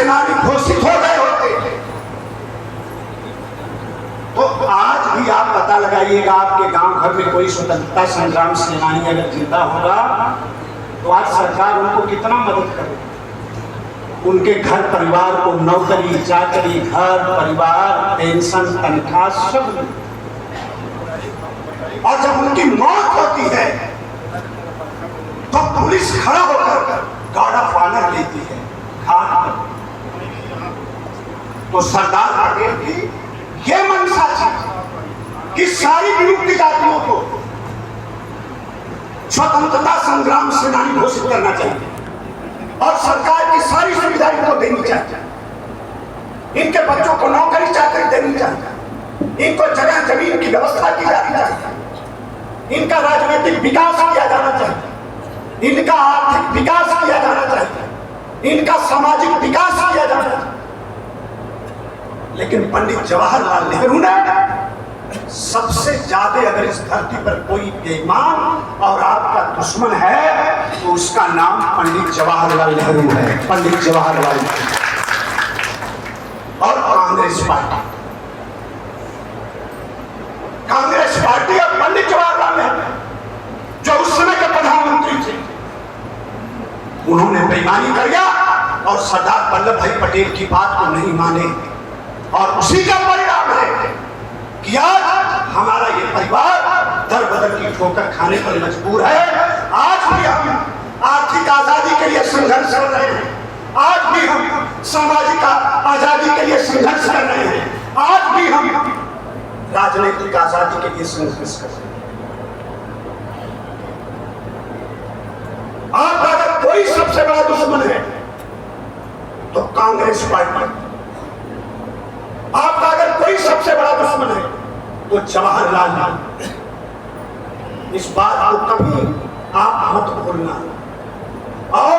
सेनानी घोषित हो गए होते तो आज भी आप पता लगाइएगा, आपके गांव घर में कोई स्वतंत्रता संग्राम सेनानी अगर जिंदा होगा तो आज सरकार उनको कितना मदद करे। उनके घर परिवार को नौकरी चाकरी, घर परिवार, पेंशन, तनख्वाह सब। और जब उनकी मौत होती है तो पुलिस खड़ा होकर गार्ड ऑफ ऑनर लेती है घाट पर। तो सरदार पटेल की यह मंशा थी कि सारी विमुक्त जातियों को स्वतंत्रता संग्राम सेनानी घोषित करना चाहिए और सरकार की सारी सुविधाएं इनको देनी चाहिए। इनके बच्चों को नौकरी चाकरी देनी चाहिए, इनको जगह जमीन की व्यवस्था की जानी चाहिए, इनका राजनीतिक विकास किया जाना चाहिए, इनका आर्थिक विकास किया जाना चाहिए, इनका सामाजिक विकास किया जाना चाहिए। लेकिन पंडित जवाहरलाल नेहरू ने सबसे ज्यादा, अगर इस धरती पर कोई बेईमान और आपका दुश्मन है तो उसका नाम पंडित जवाहरलाल नेहरू है। पंडित जवाहरलाल नेहरू और कांग्रेस पार्टी, कांग्रेस पार्टी और पंडित जवाहरलाल नेहरू जो उस समय के प्रधानमंत्री थे, उन्होंने बेईमानी कर दिया और सरदार वल्लभ भाई पटेल की बात को नहीं माने। और उसी का परिणाम है कि आज हमारा ये परिवार दर बदर की ठोकर खाने पर मजबूर है। आज भी हम आर्थिक आजादी के लिए संघर्ष कर रहे हैं, आज भी हम सामाजिक आजादी के लिए संघर्ष कर रहे हैं, आज भी हम राजनीतिक आजादी के लिए संघर्ष कर रहे हैं। आप अगर कोई सबसे बड़ा दुश्मन है तो कांग्रेस पार्टी, आपका अगर कोई सबसे बड़ा दुश्मन है तो जवाहरलाल नेहरू। इस बात को कभी आप मत भूलना। और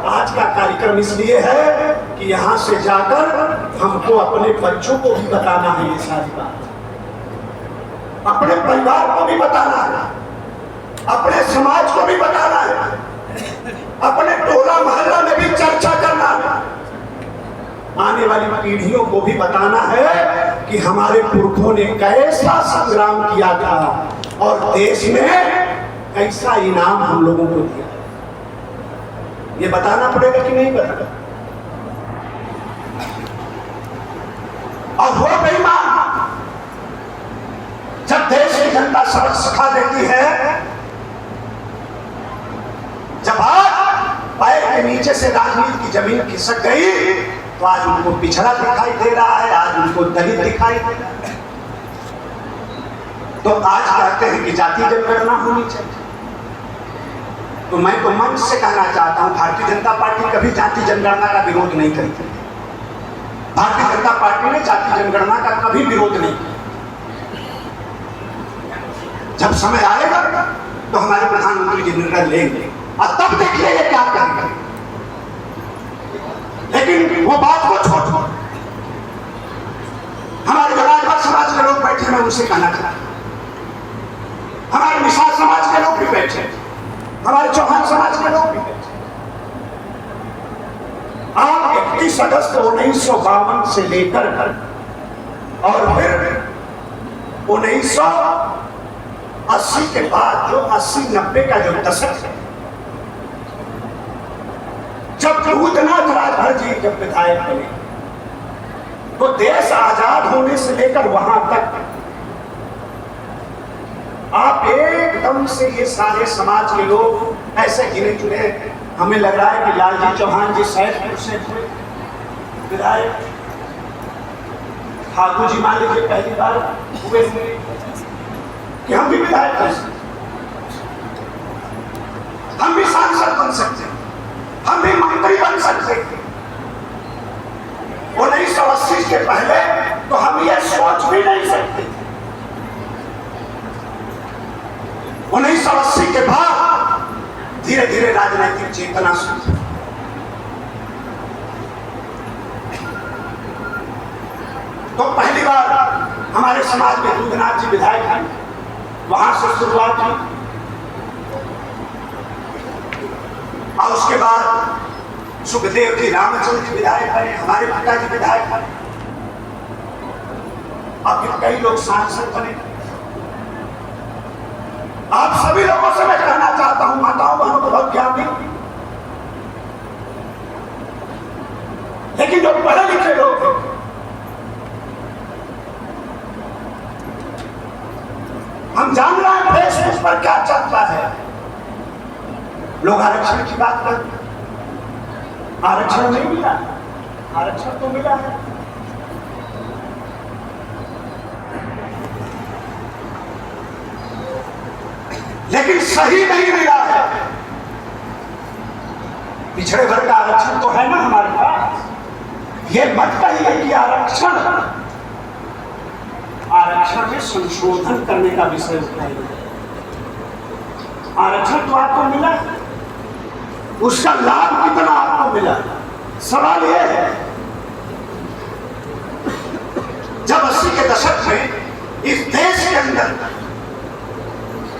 आज का कार्यक्रम इसलिए है कि यहां से जाकर हमको अपने बच्चों को भी बताना है ये सारी बात, अपने परिवार को भी बताना है, अपने समाज को भी बताना है, अपने टोला मोहल्ला में भी चर्चा करना है, आने वाली पीढ़ियों को भी बताना है कि हमारे पुरखों ने कैसा संग्राम किया था और देश में कैसा इनाम हम लोगों को दिया। ये बताना पड़ेगा कि नहीं बताना। और वो बेईमान जब देश की जनता सबक सिखा देती है, जब आज पैर के नीचे से राजनीति की जमीन खिसक गई तो आज उनको पिछड़ा दिखाई दे रहा है, आज उनको दलित दिखाई दे रहा है। तो आज कहते हैं कि जाति जनगणना होनी चाहिए। तो मैं तो मंच से कहना चाहता हूं, भारतीय जनता पार्टी कभी जाति जनगणना का विरोध नहीं करती। भारतीय जनता पार्टी ने जाति जनगणना का कभी विरोध नहीं किया। जब समय आएगा तो हमारे प्रधानमंत्री जी निर्णय लेंगे और तब देखिए ये क्या करेंगे। लेकिन वो बात को छोड़, हमारे राजभर समाज के लोग बैठे, मैं उनसे कहना चाहता हूं, हमारे निषाद समाज के लोग भी बैठे, हमारे चौहान समाज के लोग भी बैठे। आप 31 अगस्त 1952 से लेकर और फिर 1980 के बाद जो 80-90 का जो दशक है, जब भूतनाथ राजभर जी जब विधायक बने तो देश आजाद होने से लेकर वहां तक आप एकदम से ये सारे समाज के लोग ऐसे गिने चुने। हमें लग रहा है कि लालजी चौहान जी सैदपुर से विधायक, ठाकुर जी मान लीजिए पहली बार हुए कि हम भी विधायक बन सकते, हम भी सांसद बन सकते, हम भी मंत्री बन सकते। 1980 के पहले तो हम ये सोच भी नहीं सकते। 1980 के बाद धीरे धीरे राजनीतिक चेतना शुरू। तो पहली बार हमारे समाज में दूधनाथ जी विधायक हैं, वहां से शुरुआत हुई। और उसके बाद सुखदेव जी रामचंद्र जी विधायक बने, हमारे पिताजी विधायक बने, अब फिर कई लोग सांसद बने। आप सभी लोगों से मैं कहना चाहता हूं, माताओं बहनों को बहुत ज्ञान दी, लेकिन जो पढ़े लिखे लोग हैं, हम जान रहे हैं फेसबुक पर क्या चलता है। लोग आरक्षण की बात करते हैं, आरक्षण नहीं मिला, आरक्षण तो मिला है, लेकिन सही नहीं मिला है। पिछड़े वर्ग का आरक्षण तो है ना हमारे पास। ये मत कहिए कि आरक्षण में संशोधन करने का विषय उठाइए। आरक्षण तो आपको मिला, उसका लाभ कितना आपको मिला। सवाल यह है, जब 80 के दशक में इस देश के अंदर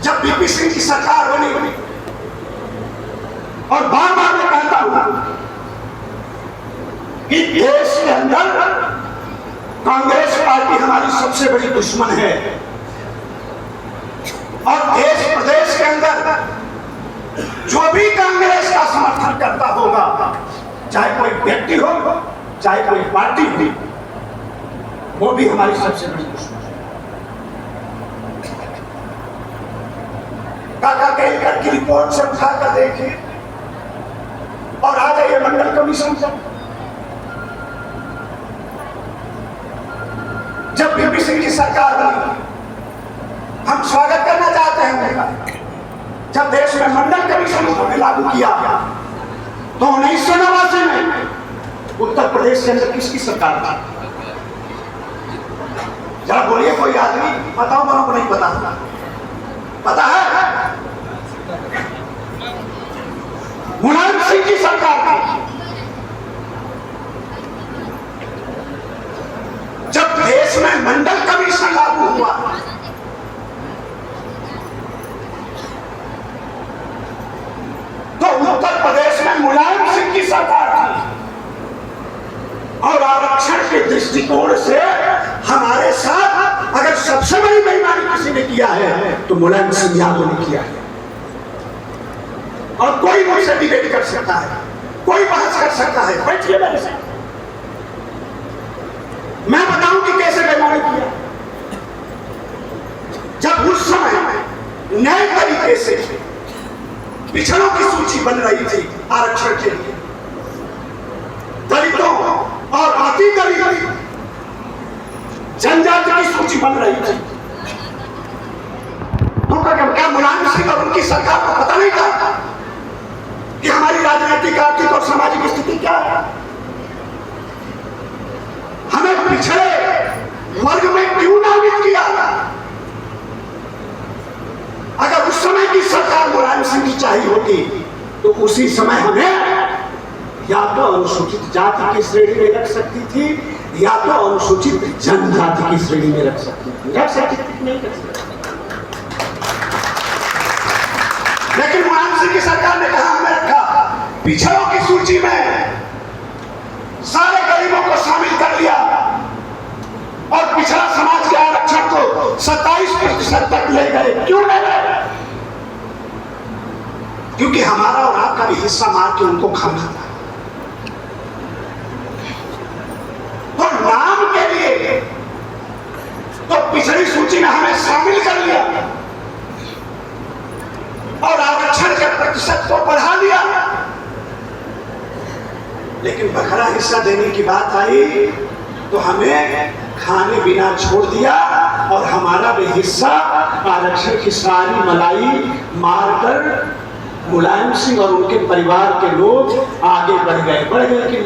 जब बीपी सिंह की सरकार बनी और बार बार मैं कहता हूं कि देश के अंदर कांग्रेस पार्टी हमारी सबसे बड़ी दुश्मन है, और देश प्रदेश के अंदर जो भी कांग्रेस का समर्थन करता होगा, चाहे कोई व्यक्ति हो चाहे कोई पार्टी हो, वो भी हमारी सबसे बड़ी दुश्मन है। काका केलकर की रिपोर्ट से उठाकर देखिए और आ जाइए मंडल कमीशन से। जब बीपी सिंह की सरकार बनी, हम स्वागत करना चाहते हैं उनका। जब देश में मंडल कमीशन उन्होंने लागू किया तो 1989 में उत्तर प्रदेश के अंदर किसकी सरकार थी? जरा बोलिए कोई आदमी, बताओ मनो को नहीं पता, पता है? मुलायम सिंह की सरकार थी। जब देश में मंडल कमीशन लागू हुआ तो उत्तर प्रदेश में मुलायम सिंह की सरकार थी, और आरक्षण के दृष्टिकोण से हमारे साथ अगर सबसे बड़ी बेईमानी किसी ने किया है तो मुलायम सिंह यादव ने किया है। और कोई मुझसे डिबेट कर सकता है, कोई बहस कर सकता है, बैठिए मेरे साथ, मैं बताऊं कि कैसे बेईमानी किया। जब उस समय नए तरीके से पिछड़ों की सूची बन रही थी आरक्षण के लिए, दलितों और अति दलित जनजाति की सूची बन रही थी, तो क्या मुलायम सिंह और उनकी सरकार को पता नहीं था कि हमारी राजनीतिक, आर्थिक और सामाजिक स्थिति क्या है? हमें पिछड़े वर्ग में क्यों नामित किया? अगर उस समय की सरकार मुलायम सिंह की चाहिए होती तो उसी समय हमें या तो अनुसूचित जाति की श्रेणी में रख सकती थी या तो अनुसूचित जनजाति की श्रेणी में रख सकती थी। रख सकती थी, नहीं रख सकती। लेकिन मुलायम सिंह की सरकार ने कहा हमें रखा पिछड़ों की सूची में, सारे गरीबों को शामिल कर लिया और पिछड़ा समाज के आरक्षण को 27% तक ले गए। क्यों ले गए? क्योंकि हमारा और आपका भी हिस्सा मार के उनको खाना था। तो नाम के लिए तो पिछड़ी सूची में हमें शामिल कर लिया और आरक्षण के प्रतिशत को बढ़ा दिया, लेकिन बखरा हिस्सा देने की बात आई तो हमें खाने बिना छोड़ दिया और हमारा भी हिस्सा आरक्षण की सारी मलाई मारकर मुलायम सिंह और उनके परिवार के लोग आगे बढ़ गए कि